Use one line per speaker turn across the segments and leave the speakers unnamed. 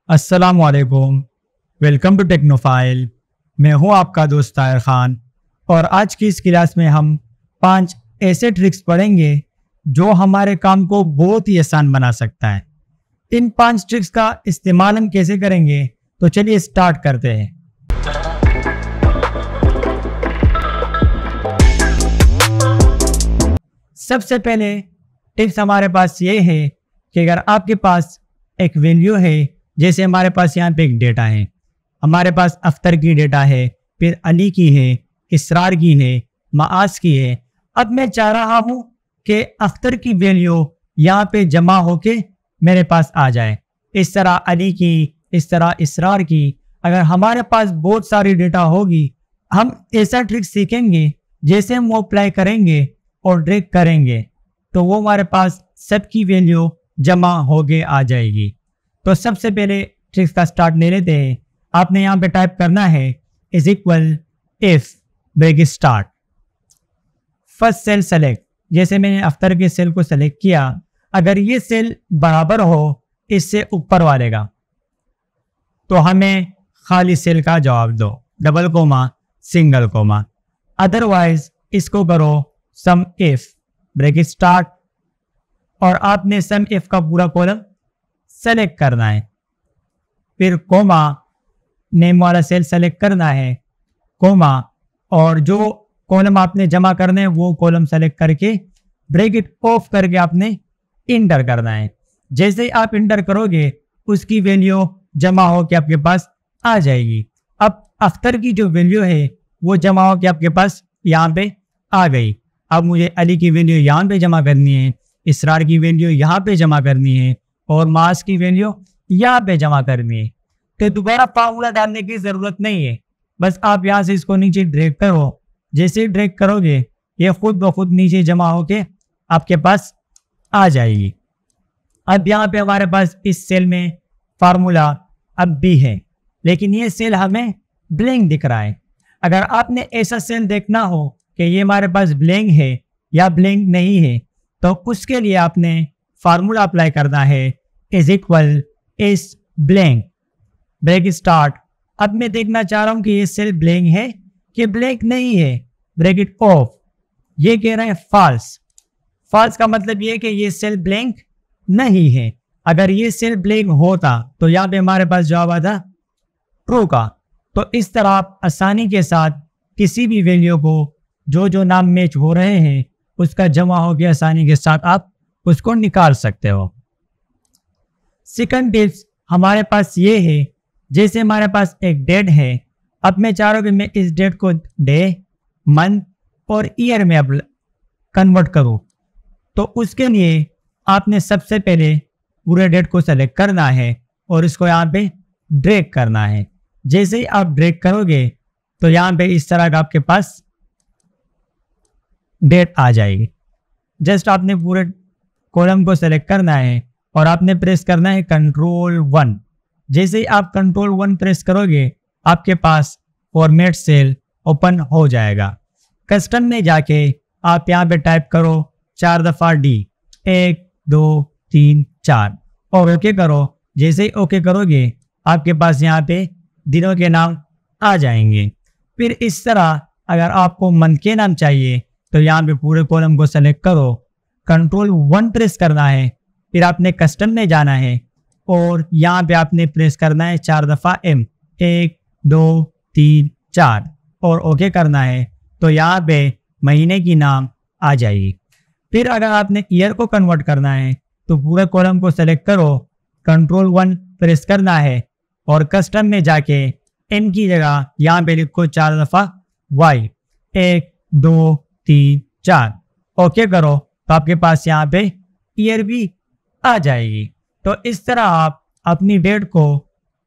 अस्सलाम वालेकुम। Welcome to Technophile. मैं हूं आपका दोस्त ताहिर खान और आज की इस क्लास में हम 5 ऐसे ट्रिक्स पढ़ेंगे जो हमारे काम को बहुत ही आसान बना सकता है। इन 5 ट्रिक्स का इस्तेमाल हम कैसे करेंगे, तो चलिए स्टार्ट करते हैं। सबसे पहले टिप्स हमारे पास ये है कि अगर आपके पास एक वैल्यू है, जैसे हमारे पास यहाँ पे एक डेटा है, हमारे पास अख्तर की डेटा है, फिर अली की है, इसरार की है, माआज की है। अब मैं चाह रहा हूँ कि अख्तर की वैल्यू यहाँ पे जमा होके मेरे पास आ जाए। इस तरह अली की, इस तरह इसरार की। अगर हमारे पास बहुत सारी डेटा होगी, हम ऐसा ट्रिक सीखेंगे जैसे हम वो अप्लाई करेंगे और ड्रैग करेंगे तो वो हमारे पास सबकी वैल्यू जमा होके आ जाएगी। तो सबसे पहले ट्रिक्स का स्टार्ट ले लेते हैं। आपने यहाँ पे टाइप करना है is equal if break start first cell select. जैसे मैंने अख्तर के सेल को सेलेक्ट किया, अगर ये सेल बराबर हो इससे ऊपर वाले का, तो हमें खाली सेल का जवाब दो, double comma single comma. Otherwise इसको करो सम इफ ब्रेक स्टार्ट और आपने सम इफ का पूरा कॉलम सेलेक्ट करना है, फिर कोमा नेम वाला सेल सेलेक्ट करना है, कोमा, और जो कॉलम आपने जमा करना है वो कॉलम सेलेक्ट करके ब्रैकेट ऑफ करके आपने इंटर करना है। जैसे ही आप इंटर करोगे उसकी वैल्यू जमा होकर आपके पास आ जाएगी। अब अख्तर की जो वैल्यू है वो जमा होकर आपके पास यहाँ पे आ गई। अब मुझे अली की वैल्यू यहाँ पे जमा करनी है, इसरार की वैल्यू यहाँ पे जमा करनी है और मास की वैल्यू यहाँ पे जमा करनी है। तो दोबारा फार्मूला डालने की जरूरत नहीं है, बस आप यहाँ से इसको नीचे ड्रैग करो। जैसे ही ड्रैग करोगे ये खुद ब खुद नीचे जमा होके आपके पास आ जाएगी। अब यहाँ पे हमारे पास इस सेल में फार्मूला अब भी है, लेकिन ये सेल हमें ब्लैंक दिख रहा है। अगर आपने ऐसा सेल देखना हो कि ये हमारे पास ब्लैंक है या ब्लैंक नहीं है, तो उसके लिए आपने फार्मूला अप्लाई करना है इज इक्वल इस ब्लैंक ब्रेक स्टार्ट। अब मैं देखना चाह रहा हूं कि ये सेल ब्लैंक है कि ब्लैंक नहीं है, ब्रैकेट ऑफ। ये कह रहा है फॉल्स। फॉल्स का मतलब ये है कि ये सेल ब्लैंक नहीं है। अगर ये सेल ब्लैंक होता तो यहाँ पे हमारे पास जवाब आता ट्रू का। तो इस तरह आप आसानी के साथ किसी भी वैल्यू को जो नाम मैच हो रहे हैं उसका जमा हो गया, आसानी के साथ आप उसको निकाल सकते हो। सेकंड टिप्स हमारे पास ये है, जैसे हमारे पास एक डेट है। अब मैं चाह रहा हूँ कि मैं इस डेट को डे, मंथ और ईयर में अब कन्वर्ट करूँ। तो उसके लिए आपने सबसे पहले पूरे डेट को सेलेक्ट करना है और इसको यहाँ पे ड्रैग करना है। जैसे ही आप ड्रैग करोगे तो यहाँ पे इस तरह का आपके पास डेट आ जाएगी। जस्ट आपने पूरे कॉलम को सेलेक्ट करना है और आपने प्रेस करना है Ctrl+1। जैसे ही आप Ctrl+1 प्रेस करोगे आपके पास फॉर्मेट सेल ओपन हो जाएगा। कस्टम में जाके आप यहाँ पे टाइप करो 4 दफ़ा D, 1 2 3 4 और ओके करो। जैसे ही ओके करोगे आपके पास यहाँ पे दिनों के नाम आ जाएंगे। फिर इस तरह अगर आपको मंथ के नाम चाहिए तो यहाँ पे पूरे कॉलम को सेलेक्ट करो, Ctrl+1 प्रेस करना है, फिर आपने कस्टम में जाना है और यहाँ पे आपने प्रेस करना है 4 दफ़ा M, 1 2 3 4 और ओके करना है। तो यहाँ पे महीने की नाम आ जाएगी। फिर अगर आपने ईयर को कन्वर्ट करना है तो पूरे कॉलम को सेलेक्ट करो, Ctrl+1 प्रेस करना है और कस्टम में जाके M की जगह यहाँ पे लिखो 4 दफ़ा Y, 1 2 3 4 ओके करो तो आपके पास यहाँ पे ईयर भी आ जाएगी। तो इस तरह आप अपनी डेट को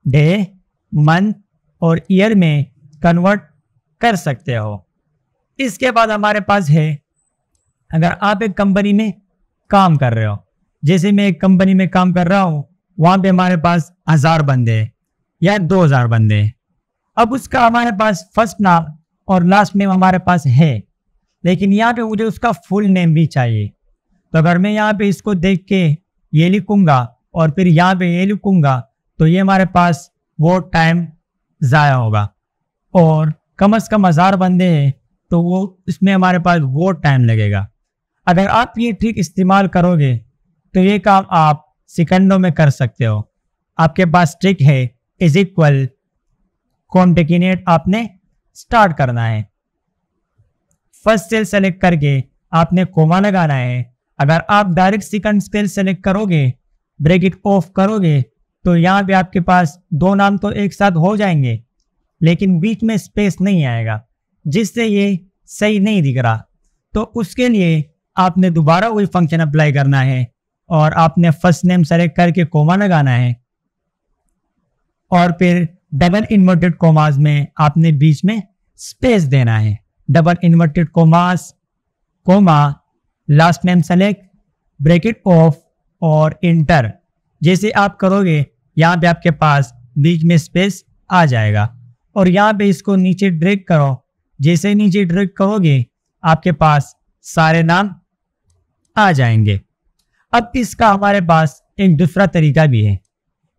डे, मंथ और ईयर में कन्वर्ट कर सकते हो। इसके बाद हमारे पास है, अगर आप एक कंपनी में काम कर रहे हो, जैसे मैं एक कंपनी में काम कर रहा हूँ, वहाँ पे हमारे पास 1000 बंदे हैं या 2000 बंदे हैं। अब उसका हमारे पास फर्स्ट नाम और लास्ट नेम हमारे पास है, लेकिन यहाँ पे मुझे उसका फुल नेम भी चाहिए। तो अगर मैं यहाँ पे इसको देख के ये लिखूंगा और फिर यहाँ पे ये लिखूंगा तो ये हमारे पास वो टाइम ज़ाया होगा। और कम से कम 1000 बंदे हैं तो वो इसमें हमारे पास वो टाइम लगेगा। अगर आप ये ट्रिक इस्तेमाल करोगे तो ये काम आप सेकंडों में कर सकते हो। आपके पास ट्रिक है इज इक्वल कॉन्टेकिनेट आपने स्टार्ट करना है। फर्स्ट सेल सेलेक्ट करके आपने कोमा लगाना है। अगर आप डायरेक्ट सेकंड सेल सेलेक्ट करोगे, ब्रैकेट ऑफ करोगे, तो यहाँ पे आपके पास दो नाम तो एक साथ हो जाएंगे लेकिन बीच में स्पेस नहीं आएगा, जिससे ये सही नहीं दिख रहा। तो उसके लिए आपने दोबारा वही फंक्शन अप्लाई करना है और आपने फर्स्ट नेम सेलेक्ट करके कोमा लगाना है और फिर डबल इन्वर्टेड कोमास में आपने बीच में स्पेस देना है। Double inverted commas, comma, last name select, bracket off और इंटर। जैसे आप करोगे यहाँ पे आपके पास बीच में स्पेस आ जाएगा और यहाँ पे इसको नीचे ड्रैग करो। जैसे नीचे ड्रैग करोगे आपके पास सारे नाम आ जाएंगे। अब इसका हमारे पास एक दूसरा तरीका भी है।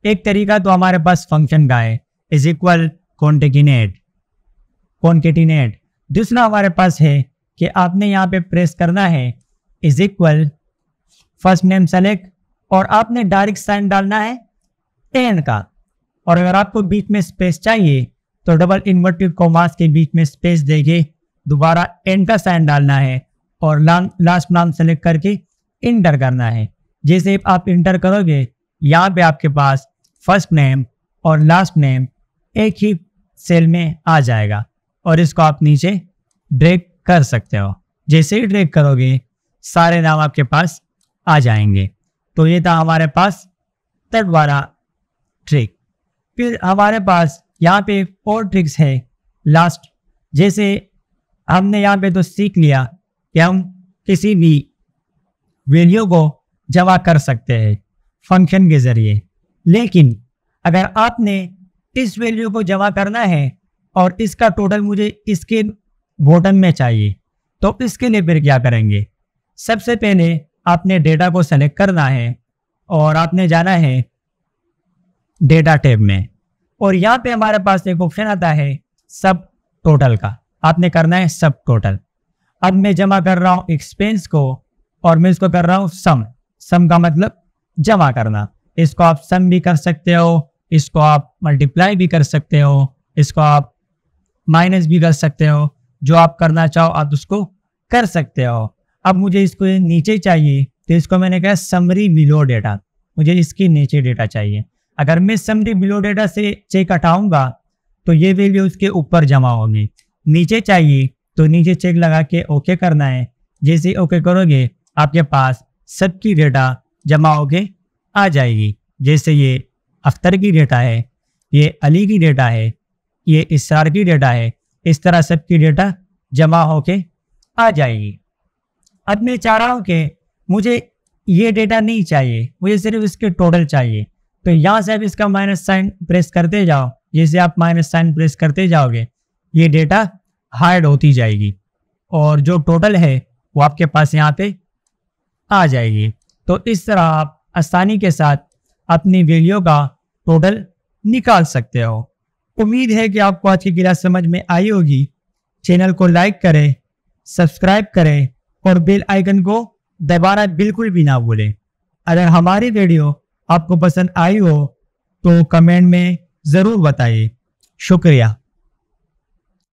एक तरीका तो हमारे पास फंक्शन का है इज इक्वल कॉन्टेकिनेट। दूसरा हमारे पास है कि आपने यहाँ पे प्रेस करना है is equal first name select और आपने डायरेक्ट साइन डालना है एन का। और अगर आपको बीच में स्पेस चाहिए तो डबल इन्वर्टेड कोमास के बीच में स्पेस देके दोबारा एन का साइन डालना है और लास्ट नाम सेलेक्ट करके इंटर करना है। जैसे आप इंटर करोगे यहाँ पे आपके पास फर्स्ट नेम और लास्ट नेम एक ही सेल में आ जाएगा और इसको आप नीचे ड्रैग कर सकते हो। जैसे ही ड्रैग करोगे सारे नाम आपके पास आ जाएंगे। तो ये था हमारे पास थर्ड वाला ट्रिक। फिर हमारे पास यहाँ पे एक और ट्रिक्स है लास्ट। जैसे हमने यहाँ पे तो सीख लिया कि हम किसी भी वैल्यू को जमा कर सकते हैं फंक्शन के ज़रिए, लेकिन अगर आपने इस वैल्यू को जमा करना है और इसका टोटल मुझे इसके बॉटम में चाहिए, तो इसके लिए फिर क्या करेंगे? सबसे पहले आपने डेटा को सेलेक्ट करना है और आपने जाना है डेटा टैब में और यहाँ पे हमारे पास एक ऑप्शन आता है सब टोटल का। आपने करना है सब टोटल। अब मैं जमा कर रहा हूँ एक्सपेंस को और मैं इसको कर रहा हूँ सम का मतलब जमा करना। इसको आप सम भी कर सकते हो, इसको आप मल्टीप्लाई भी कर सकते हो, इसको आप माइनस भी कर सकते हो। जो आप करना चाहो आप उसको कर सकते हो। अब मुझे इसको नीचे चाहिए तो इसको मैंने कहा समरी बिलो डेटा, मुझे इसकी नीचे डेटा चाहिए। अगर मैं समरी बिलो डेटा से चेक हटाऊंगा तो ये वैल्यू उसके ऊपर जमा होगी। नीचे चाहिए तो नीचे चेक लगा के ओके करना है। जैसे ओके करोगे आपके पास सबकी डेटा जमा होके आ जाएगी। जैसे ये अख्तर की डेटा है, ये अली की डेटा है, ये इसरार की डेटा है, इस तरह सबकी डेटा जमा होके आ जाएगी। अब मैं चाह रहा हूँ कि मुझे ये डेटा नहीं चाहिए, मुझे सिर्फ इसके टोटल चाहिए। तो यहाँ से आप इसका माइनस साइन प्रेस करते जाओ। जैसे आप माइनस साइन प्रेस करते जाओगे ये डेटा हाइड होती जाएगी और जो टोटल है वो आपके पास यहाँ पे आ जाएगी। तो इस तरह आप आसानी के साथ अपनी वैल्यू का टोटल निकाल सकते हो। उम्मीद है कि आपको आज की क्लास समझ में आई होगी। चैनल को लाइक करें, सब्सक्राइब करें और बेल आइकन को दबाना बिल्कुल भी ना भूलें। अगर हमारी वीडियो आपको पसंद आई हो तो कमेंट में ज़रूर बताइए। शुक्रिया।